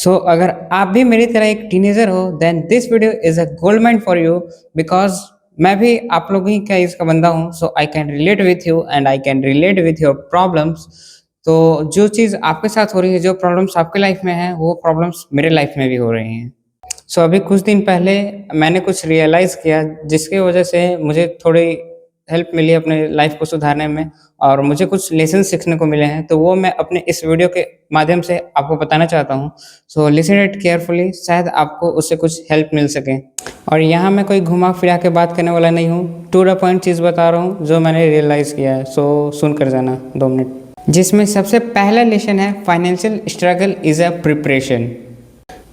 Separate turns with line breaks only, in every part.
अगर आप भी मेरी तरह एक टीनेजर हो then this video is a gold mine for you because मैं भी आप लोग ही का इसका बंदा हूँ। I can relate with you and I can relate with your problems. तो जो चीज़ आपके साथ हो रही है, जो प्रॉब्लम्स आपके लाइफ में है, वो प्रॉब्लम्स मेरे लाइफ में भी हो रही हैं। अभी कुछ दिन पहले मैंने कुछ रियलाइज़ किया जिसकी वजह से मुझे थोड़ी हेल्प मिली अपने लाइफ को सुधारने में और मुझे कुछ लेसन सीखने को मिले हैं, तो वो मैं अपने इस वीडियो के माध्यम से आपको बताना चाहता हूँ। लिसन इट केयरफुली, शायद आपको उससे कुछ हेल्प मिल सके। और यहाँ मैं कोई घुमा फिरा के बात करने वाला नहीं हूँ, टू द पॉइंट चीज़ बता रहा हूँ जो मैंने रियलाइज़ किया है। सुन कर जाना 2 मिनट। जिसमें सबसे पहला लेसन है, financial struggle is a preparation.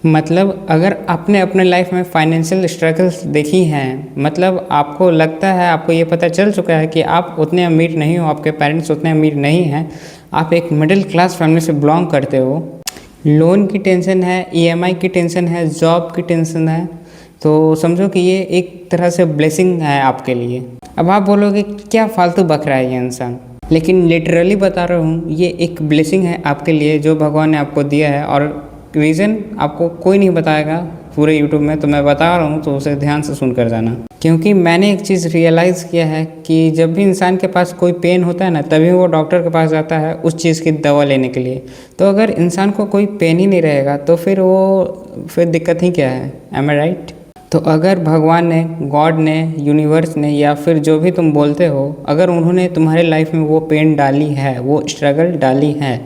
मतलब अगर आपने अपने लाइफ में फाइनेंशियल स्ट्रगल्स देखी हैं, मतलब आपको लगता है, आपको ये पता चल चुका है कि आप उतने अमीर नहीं हो, आपके पेरेंट्स उतने अमीर नहीं हैं, आप एक मिडिल क्लास फैमिली से बिलोंग करते हो, लोन की टेंशन है, ईएमआई की टेंशन है, जॉब की टेंशन है, तो समझो कि ये एक तरह से ब्लेसिंग है आपके लिए। अब आप बोलोगे क्या फालतू बक रहा है ये इंसान, लेकिन लिटरली बता रहा हूँ, ये एक ब्लेसिंग है आपके लिए जो भगवान ने आपको दिया है। और रीज़न आपको कोई नहीं बताएगा पूरे यूट्यूब में, तो मैं बता रहा हूँ, तो उसे ध्यान से सुन कर जाना। क्योंकि मैंने एक चीज़ रियलाइज़ किया है कि जब भी इंसान के पास कोई पेन होता है ना, तभी वो डॉक्टर के पास जाता है उस चीज़ की दवा लेने के लिए। तो अगर इंसान को कोई पेन ही नहीं रहेगा तो फिर दिक्कत ही क्या है। एम आई राइट? तो अगर भगवान ने, गॉड ने, यूनिवर्स ने, या फिर जो भी तुम बोलते हो, अगर उन्होंने तुम्हारे लाइफ में वो पेन डाली है, वो स्ट्रगल डाली है,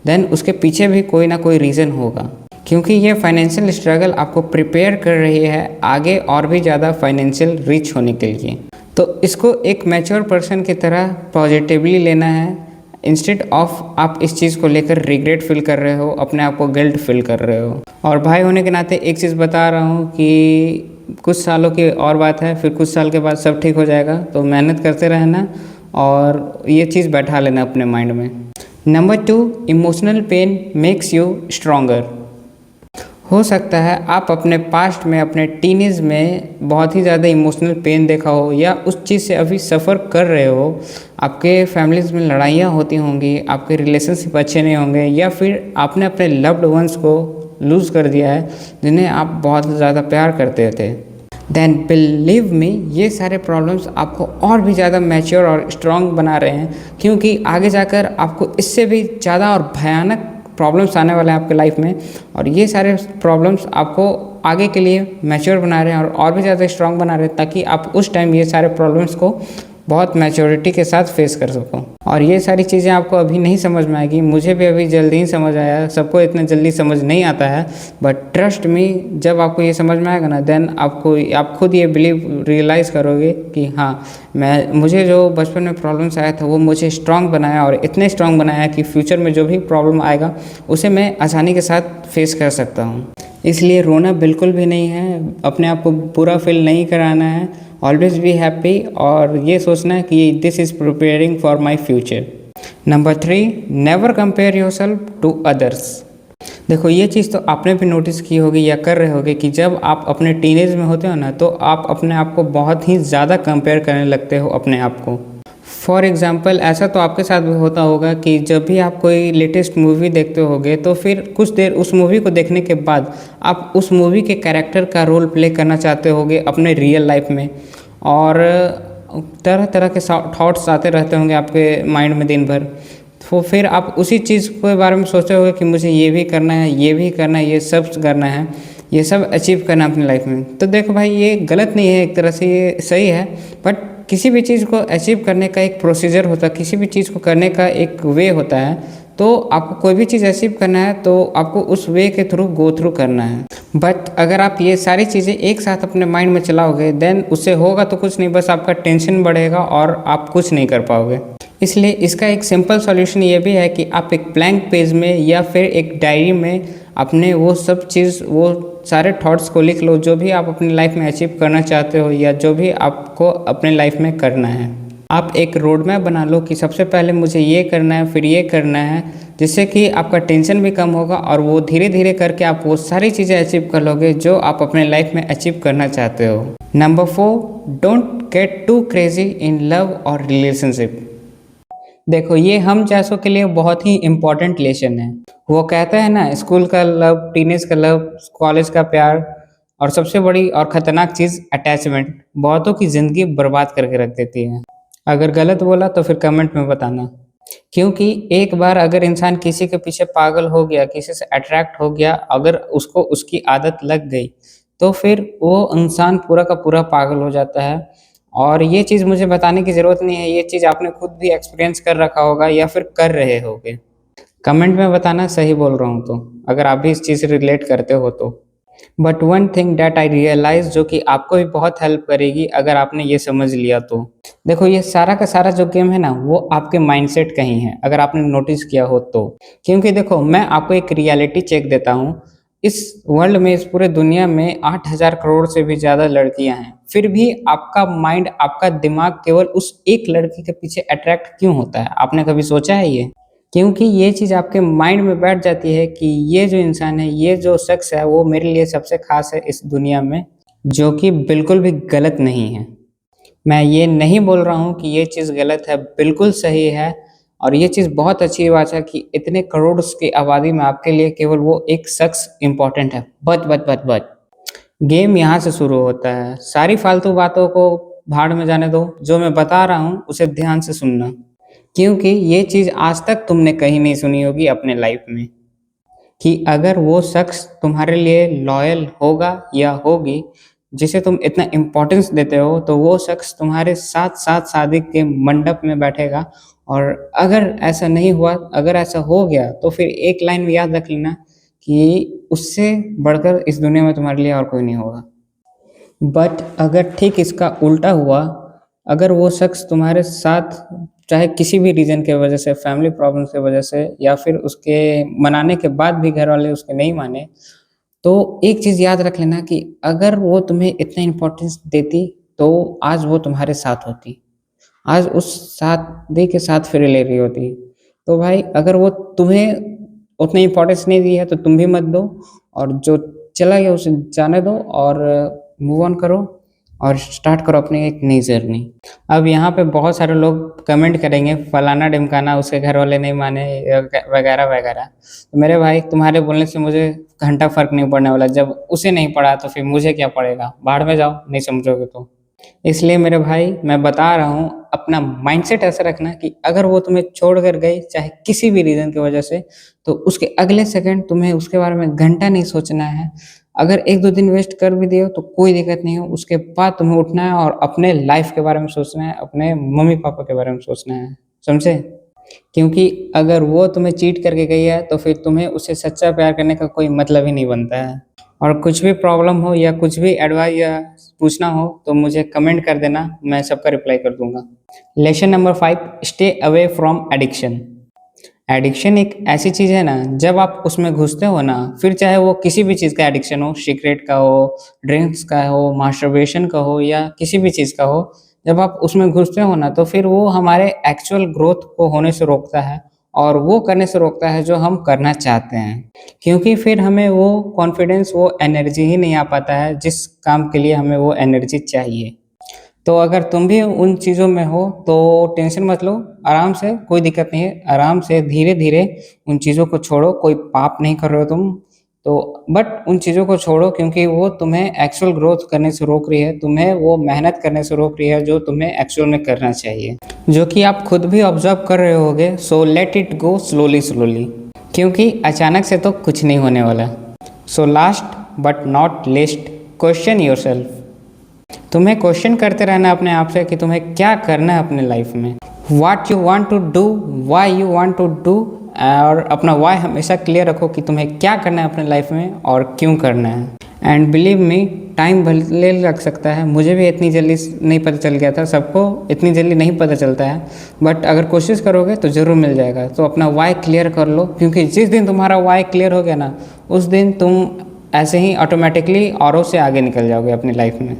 देन उसके पीछे भी कोई ना कोई रीज़न होगा। क्योंकि ये फाइनेंशियल स्ट्रगल आपको प्रिपेयर कर रही है आगे और भी ज़्यादा फाइनेंशियल रिच होने के लिए। तो इसको एक मैच्योर पर्सन की तरह पॉजिटिवली लेना है, इंस्टेड ऑफ आप इस चीज़ को लेकर रिग्रेट फील कर रहे हो, अपने आप को गिल्ट फील कर रहे हो। और भाई होने के नाते एक चीज़ बता रहा हूँ कि कुछ सालों की और बात है, फिर कुछ साल के बाद सब ठीक हो जाएगा। तो मेहनत करते रहना और ये चीज़ बैठा लेना अपने माइंड में। Number 2, emotional pain makes you stronger. हो सकता है आप अपने पास्ट में, अपने टीनेज में बहुत ही ज़्यादा इमोशनल पेन देखा हो, या उस चीज़ से अभी सफ़र कर रहे हो। आपके फैमिलीज़ में लड़ाइयाँ होती होंगी, आपके रिलेशनशिप अच्छे नहीं होंगे, या फिर आपने अपने लव्ड वंस को लूज़ कर दिया है जिन्हें आप बहुत ज़्यादा प्यार करते थे। देन बिलीव मी, ये सारे प्रॉब्लम्स आपको और भी ज़्यादा मैच्योर और स्ट्रॉन्ग बना रहे हैं, क्योंकि आगे जाकर आपको इससे भी ज़्यादा और भयानक प्रॉब्लम्स आने वाले हैं आपके लाइफ में। और ये सारे प्रॉब्लम्स आपको आगे के लिए मैच्योर बना रहे हैं और भी ज़्यादा स्ट्रॉन्ग बना रहे हैं, ताकि आप उस टाइम ये सारे प्रॉब्लम्स को बहुत मैच्योरिटी के साथ फेस कर सको। और ये सारी चीज़ें आपको अभी नहीं समझ में आएगी, मुझे भी अभी जल्दी ही समझ आया, सबको इतना जल्दी समझ नहीं आता है। बट ट्रस्ट मी, जब आपको ये समझ में आएगा ना, देन आप खुद ये रियलाइज़ करोगे कि हाँ, मुझे जो बचपन में प्रॉब्लम्स आया था वो मुझे स्ट्रांग बनाया, और इतने स्ट्रांग बनाया कि फ्यूचर में जो भी प्रॉब्लम आएगा उसे मैं आसानी के साथ फेस कर सकता हूँ। इसलिए रोना बिल्कुल भी नहीं है, अपने आप को बुरा फील नहीं कराना है, ऑलवेज बी हैप्पी, और ये सोचना है कि this is preparing for my future. Number 3, never compare yourself to others. देखो, ये चीज़ तो आपने भी नोटिस की होगी या कर रहे होगे कि जब आप अपने टीनेज में होते हो ना, तो आप अपने आप को बहुत ही ज़्यादा कंपेयर करने लगते हो अपने आप को। फॉर एग्ज़ाम्पल, ऐसा तो आपके साथ भी होता होगा कि जब भी आप कोई लेटेस्ट मूवी देखते होगे, तो फिर कुछ देर उस मूवी को देखने के बाद आप उस मूवी के कैरेक्टर का रोल प्ले करना चाहते होगे अपने रियल लाइफ में, और तरह तरह के थॉट्स आते रहते होंगे आपके माइंड में दिन भर। तो फिर आप उसी चीज़ के बारे में सोचते होगे कि मुझे ये भी करना है, ये भी करना है, ये सब करना है, ये सब अचीव करना है अपनी लाइफ में। तो देखो भाई, ये गलत नहीं है, एक तरह से ये सही है। बट किसी भी चीज़ को अचीव करने का एक प्रोसीजर होता है, किसी भी चीज़ को करने का एक वे होता है। तो आपको कोई भी चीज़ अचीव करना है तो आपको उस वे के थ्रू गो थ्रू करना है। बट अगर आप ये सारी चीज़ें एक साथ अपने माइंड में चलाओगे, देन उससे होगा तो कुछ नहीं, बस आपका टेंशन बढ़ेगा और आप कुछ नहीं कर पाओगे। इसलिए इसका एक सिंपल सॉल्यूशन ये भी है कि आप एक ब्लैंक पेज में या फिर एक डायरी में अपने वो सारे थॉट्स को लिख लो, जो भी आप अपनी लाइफ में अचीव करना चाहते हो या जो भी आपको अपने लाइफ में करना है। आप एक रोड मैप बना लो कि सबसे पहले मुझे ये करना है, फिर ये करना है, जिससे कि आपका टेंशन भी कम होगा, और वो धीरे धीरे करके आप वो सारी चीज़ें अचीव कर लोगे जो आप अपने लाइफ में अचीव करना चाहते हो। Number 4, don't get to crazy in love और रिलेशनशिप। देखो ये हम जैसों के लिए बहुत ही इम्पोर्टेंट लेसन है। वो कहते हैं ना, स्कूल का लव, टीनेज का लव, कॉलेज का प्यार और सबसे बड़ी और खतरनाक चीज अटैचमेंट बहुतों की जिंदगी बर्बाद करके रख देती है। अगर गलत बोला तो फिर कमेंट में बताना। क्योंकि एक बार अगर इंसान किसी के पीछे पागल हो गया, किसी से अट्रैक्ट हो गया, अगर उसको उसकी आदत लग गई तो फिर वो इंसान पूरा का पूरा पागल हो जाता है। और ये चीज़ मुझे बताने की ज़रूरत नहीं है, ये चीज़ आपने खुद भी एक्सपीरियंस कर रखा होगा या फिर कर रहे होगे। कमेंट में बताना सही बोल रहा हूँ तो, अगर आप भी इस चीज़ से रिलेट करते हो तो। But one thing that I realise, जो कि आपको भी बहुत हेल्प करेगी अगर आपने ये समझ लिया तो। देखो ये सारा का सारा जो गेम है ना, वो आपके माइंडसेट का ही है, अगर आपने नोटिस किया हो तो। क्योंकि देखो मैं आपको एक रियलिटी चेक देता हूँ। इस वर्ल्ड में, इस पूरे दुनिया में 8,000 करोड़ से भी ज़्यादा लड़कियां हैं, फिर भी आपका माइंड, आपका दिमाग केवल उस एक लड़की के पीछे अट्रैक्ट क्यों होता है? आपने कभी सोचा है ये? क्योंकि ये चीज़ आपके माइंड में बैठ जाती है कि ये जो इंसान है, ये जो शख्स है, वो मेरे लिए सबसे खास है इस दुनिया में, जो कि बिल्कुल भी गलत नहीं है। मैं ये नहीं बोल रहा हूँ कि ये चीज़ गलत है, बिल्कुल सही है। और ये चीज़ बहुत अच्छी बात है कि इतने करोड़ की आबादी में आपके लिए केवल वो एक शख्स इम्पोर्टेंट है। बट गेम यहाँ से शुरू होता है। सारी फालतू बातों को भाड़ में जाने दो, जो मैं बता रहा हूँ उसे ध्यान से सुनना। क्योंकि ये चीज़ आज तक तुमने कहीं नहीं सुनी होगी अपने लाइफ में, कि अगर वो शख्स तुम्हारे लिए लॉयल होगा या होगी, जिसे तुम इतना इम्पोर्टेंस देते हो, तो वो शख्स तुम्हारे साथ साथ शादी के मंडप में बैठेगा। और अगर ऐसा नहीं हुआ, अगर ऐसा हो गया, तो फिर एक लाइन याद रख लेना कि उससे बढ़कर इस दुनिया में तुम्हारे लिए और कोई नहीं होगा। बट अगर ठीक इसका उल्टा हुआ, अगर वो शख्स तुम्हारे साथ, चाहे किसी भी रीज़न के वजह से, फैमिली प्रॉब्लम्स की वजह से, या फिर उसके मनाने के बाद भी घर वाले उसके नहीं माने, तो एक चीज़ याद रख लेना कि अगर वो तुम्हें इतना इम्पोर्टेंस देती, तो आज वो तुम्हारे साथ होती। आज उस शादी के साथ फिर ले रही होती। तो भाई अगर वो तुम्हें उतनी इम्पोर्टेंस नहीं दी है तो तुम भी मत दो, और जो चला गया उसे जाने दो और मूव ऑन करो और स्टार्ट करो अपनी एक नई जर्नी। अब यहाँ पे बहुत सारे लोग कमेंट करेंगे, फलाना ढिमकाना उसके घर वाले नहीं माने वगैरह वगैरह। तो मेरे भाई तुम्हारे बोलने से मुझे घंटा फर्क नहीं पड़ने वाला। जब उसे नहीं पड़ा तो फिर मुझे क्या पड़ेगा? भाड़ में जाओ, नहीं समझोगे तो। इसलिए मेरे भाई मैं बता रहा हूँ, अपना माइंडसेट ऐसा रखना कि अगर वो तुम्हें छोड़ कर गई, चाहे किसी भी रीज़न की वजह से, तो उसके अगले सेकंड तुम्हें उसके बारे में घंटा नहीं सोचना है। अगर 1-2 दिन वेस्ट कर भी दिए हो तो कोई दिक्कत नहीं है, उसके बाद तुम्हें उठना है और अपने लाइफ के बारे में सोचना है, अपने मम्मी-पापा के बारे में सोचना है, समझे? क्योंकि अगर वो तुम्हें चीट करके गई है तो फिर तुम्हें उससे सच्चा प्यार करने का कोई मतलब ही नहीं बनता है। और कुछ भी प्रॉब्लम हो या कुछ भी एडवाइस या पूछना हो तो मुझे कमेंट कर देना, मैं सबका रिप्लाई कर दूंगा। Lesson number 5, stay away from addiction. Addiction एक ऐसी चीज़ है ना, जब आप उसमें घुसते हो ना, फिर चाहे वो किसी भी चीज़ का एडिक्शन हो, सिगरेट का हो, ड्रिंक्स का हो, मास्टरबेशन का हो, या किसी भी चीज़ का हो, जब आप उसमें घुसते हो ना, तो फिर वो हमारे एक्चुअल ग्रोथ को होने से रोकता है और वो करने से रोकता है जो हम करना चाहते हैं। क्योंकि फिर हमें वो कॉन्फिडेंस, वो एनर्जी ही नहीं आ पाता है जिस काम के लिए हमें वो एनर्जी चाहिए। तो अगर तुम भी उन चीज़ों में हो तो टेंशन मत लो, आराम से, कोई दिक्कत नहीं है, आराम से धीरे-धीरे उन चीज़ों को छोड़ो, कोई पाप नहीं कर रहे हो तुम। तो बट उन चीज़ों को छोड़ो क्योंकि वो तुम्हें एक्चुअल ग्रोथ करने से रोक रही है, तुम्हें वो मेहनत करने से रोक रही है जो तुम्हें एक्चुअल में करना चाहिए। जो कि आप खुद भी ऑब्ज़र्व कर रहे होगे, so let it go slowly, क्योंकि अचानक से तो कुछ नहीं होने वाला। So last but not least, question yourself. तुम्हें क्वेश्चन करते रहना अपने आप से कि तुम्हें क्या करना है अपने लाइफ में, what you want to do, why you want to do. और अपना व्हाई हमेशा क्लियर रखो कि तुम्हें क्या करना है अपने लाइफ में और क्यों करना है। एंड बिलीव मी, टाइम भले लग सकता है, मुझे भी इतनी जल्दी नहीं पता चल गया था, सबको इतनी जल्दी नहीं पता चलता है, बट अगर कोशिश करोगे तो ज़रूर मिल जाएगा। तो अपना व्हाई क्लियर कर लो, क्योंकि जिस दिन तुम्हारा व्हाई क्लियर हो गया ना, उस दिन तुम ऐसे ही ऑटोमेटिकली औरों से आगे निकल जाओगे अपनी लाइफ में।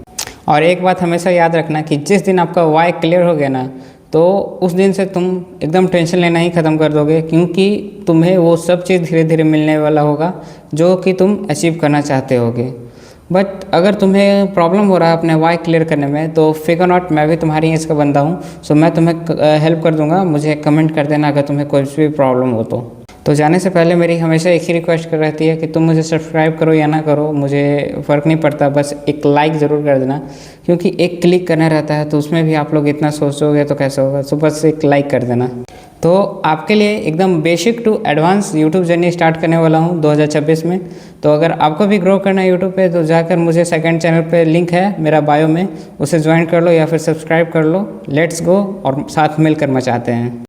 और एक बात हमेशा याद रखना कि जिस दिन आपका वाई क्लियर हो गया ना, तो उस दिन से तुम एकदम टेंशन लेना ही ख़त्म कर दोगे, क्योंकि तुम्हें वो सब चीज़ धीरे धीरे मिलने वाला होगा जो कि तुम अचीव करना चाहते होगे। बट अगर तुम्हें प्रॉब्लम हो रहा है अपने वाई क्लियर करने में तो फिगर नॉट, मैं भी तुम्हारी एज का बंदा हूँ, सो मैं तुम्हें हेल्प कर दूंगा। मुझे कमेंट कर देना अगर तुम्हें कोई भी प्रॉब्लम हो तो जाने से पहले मेरी हमेशा एक ही रिक्वेस्ट कर रहती है कि तुम मुझे सब्सक्राइब करो या ना करो, मुझे फ़र्क नहीं पड़ता, बस एक लाइक ज़रूर कर देना, क्योंकि एक क्लिक करना रहता है तो उसमें भी आप लोग इतना सोचोगे तो कैसे होगा। सो बस एक लाइक कर देना। तो आपके लिए एकदम basic to advance YouTube journey start करने वाला हूँ 2026 में। तो अगर आपको भी ग्रो करना है यूट्यूब पे तो जाकर मुझे सेकंड चैनल पे लिंक है मेरा बायो में, उसे ज्वाइन कर लो या फिर सब्सक्राइब कर लो। लेट्स गो और साथ मिलकर मचाते हैं।